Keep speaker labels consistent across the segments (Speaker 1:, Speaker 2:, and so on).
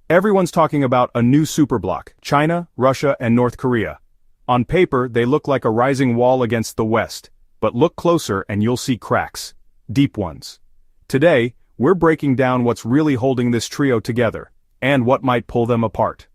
Speaker 1: Everyone's talking about a new superbloc: China, Russia, and North Korea. On paper, they look like a rising wall against the West, but look closer and you'll see cracks. Deep ones. Today, we're breaking down what's really holding this trio together, and what might pull them apart.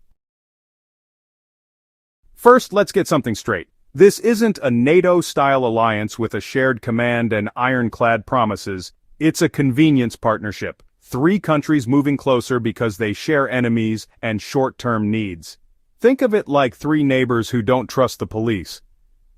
Speaker 1: First, let's get something straight. This isn't a NATO-style alliance with a shared command and ironclad promises. It's a convenience partnership. 3 countries moving closer because they share enemies and short-term needs. Think of it like 3 neighbors who don't trust the police,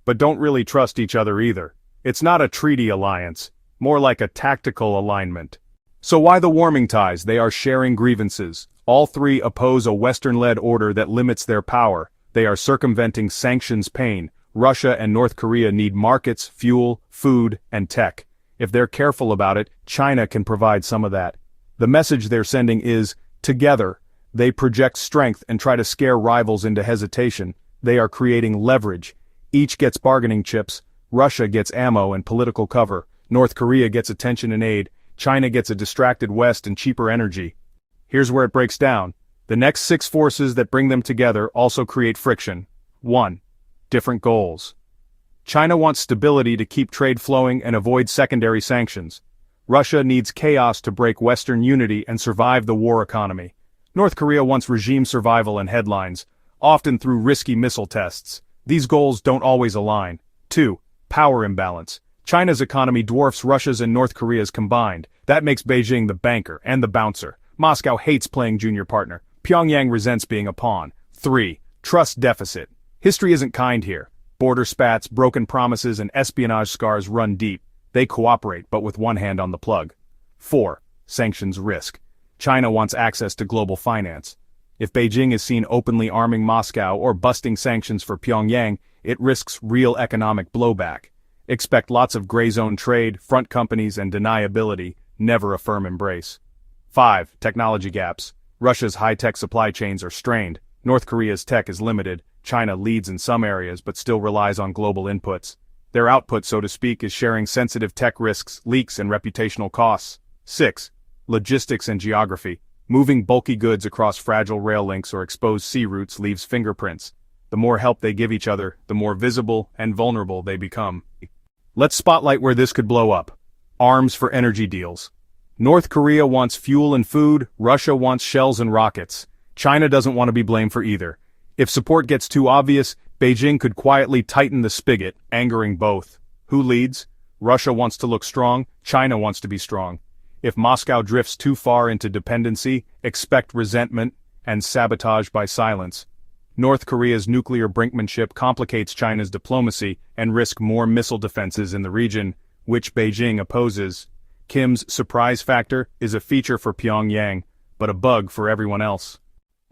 Speaker 1: but don't really trust each other either. It's not a treaty alliance, more like a tactical alignment. So why the warming ties? They are sharing grievances. All 3 oppose a Western-led order that limits their power. They are circumventing sanctions pain. Russia and North Korea need markets, fuel, food, and tech. If they're careful about it, China can provide some of that. The message they're sending is, together. They project strength and try to scare rivals into hesitation. They are creating leverage. Each gets bargaining chips. Russia gets ammo and political cover. North Korea gets attention and aid. China gets a distracted West and cheaper energy. Here's where it breaks down. The next 6 forces that bring them together also create friction. 1. Different goals. China wants stability to keep trade flowing and avoid secondary sanctions. Russia needs chaos to break Western unity and survive the war economy. North Korea wants regime survival and headlines, often through risky missile tests. These goals don't always align. 2. Power imbalance. China's economy dwarfs Russia's and North Korea's combined. That makes Beijing the banker and the bouncer. Moscow hates playing junior partner. Pyongyang resents being a pawn. 3. Trust deficit. History isn't kind here. Border spats, broken promises, and espionage scars run deep. They cooperate, but with one hand on the plug. 4. Sanctions risk. China wants access to global finance. If Beijing is seen openly arming Moscow or busting sanctions for Pyongyang, it risks real economic blowback. Expect lots of gray zone trade, front companies, and deniability, never a firm embrace. 5. Technology gaps. Russia's high-tech supply chains are strained. North Korea's tech is limited. China leads in some areas but still relies on global inputs. Their output, so to speak, is sharing sensitive tech risks, leaks, and reputational costs. 6. Logistics and geography. Moving bulky goods across fragile rail links or exposed sea routes leaves fingerprints. The more help they give each other, the more visible and vulnerable they become. Let's spotlight where this could blow up. Arms for energy deals. North Korea wants fuel and food, Russia wants shells and rockets. China doesn't want to be blamed for either. If support gets too obvious, Beijing could quietly tighten the spigot, angering both. Who leads? Russia wants to look strong, China wants to be strong. If Moscow drifts too far into dependency, expect resentment and sabotage by silence. North Korea's nuclear brinkmanship complicates China's diplomacy and risks more missile defenses in the region, which Beijing opposes. Kim's surprise factor is a feature for Pyongyang, but a bug for everyone else.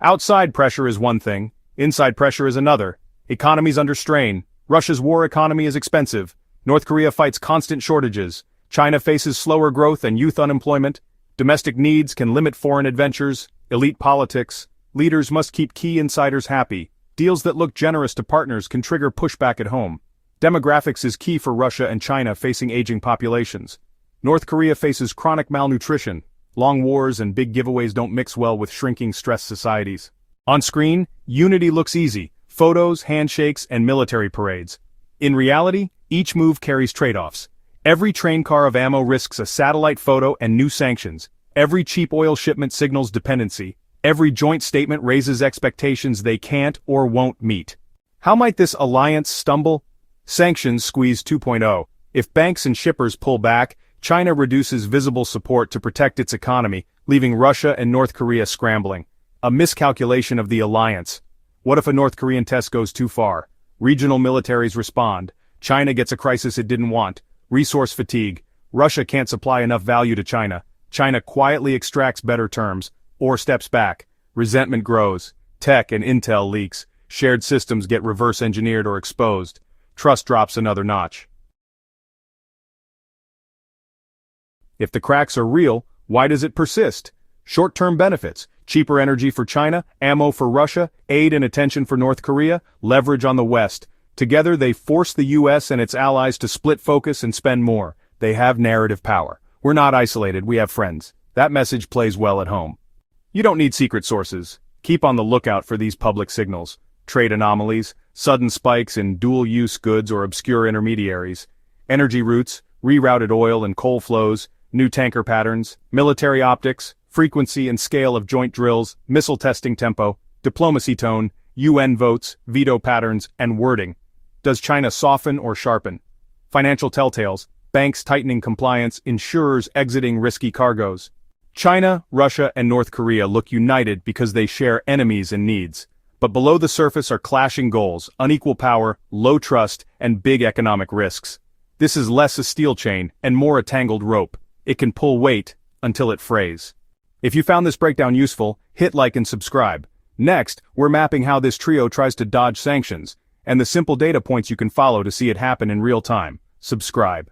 Speaker 1: Outside pressure is one thing, inside pressure is another. Economies under strain. Russia's war economy is expensive. North Korea fights constant shortages. China faces slower growth and youth unemployment. Domestic needs can limit foreign adventures. Elite politics. Leaders must keep key insiders happy. Deals that look generous to partners can trigger pushback at home. Demographics is key for Russia and China facing aging populations. North Korea faces chronic malnutrition. Long wars and big giveaways don't mix well with shrinking stressed societies. On screen, unity looks easy. Photos, handshakes, and military parades. In reality, each move carries trade-offs. Every train car of ammo risks a satellite photo and new sanctions. Every cheap oil shipment signals dependency. Every joint statement raises expectations they can't or won't meet. How might this alliance stumble? Sanctions squeeze 2.0. If banks and shippers pull back, China reduces visible support to protect its economy, leaving Russia and North Korea scrambling. A miscalculation of the alliance. What if a North Korean test goes too far? Regional militaries respond. China gets a crisis it didn't want. Resource fatigue. Russia can't supply enough value to China. China quietly extracts better terms, or steps back. Resentment grows. Tech and intel leaks. Shared systems get reverse engineered or exposed. Trust drops another notch. If the cracks are real, why does it persist? Short-term benefits. Cheaper energy for China, ammo for Russia, aid and attention for North Korea, leverage on the West. Together they force the US and its allies to split focus and spend more. They have narrative power. We're not isolated, we have friends. That message plays well at home. You don't need secret sources. Keep on the lookout for these public signals: trade anomalies, sudden spikes in dual-use goods or obscure intermediaries, energy routes, rerouted oil and coal flows, new tanker patterns, military optics, frequency and scale of joint drills, missile testing tempo, diplomacy tone, UN votes, veto patterns, and wording. Does China soften or sharpen? Financial telltales: banks tightening compliance, insurers exiting risky cargoes. China, Russia, and North Korea look united because they share enemies and needs. But below the surface are clashing goals, unequal power, low trust, and big economic risks. This is less a steel chain and more a tangled rope. It can pull weight until it frays. If you found this breakdown useful, hit like and subscribe. Next, we're mapping how this trio tries to dodge sanctions, and the simple data points you can follow to see it happen in real time. Subscribe.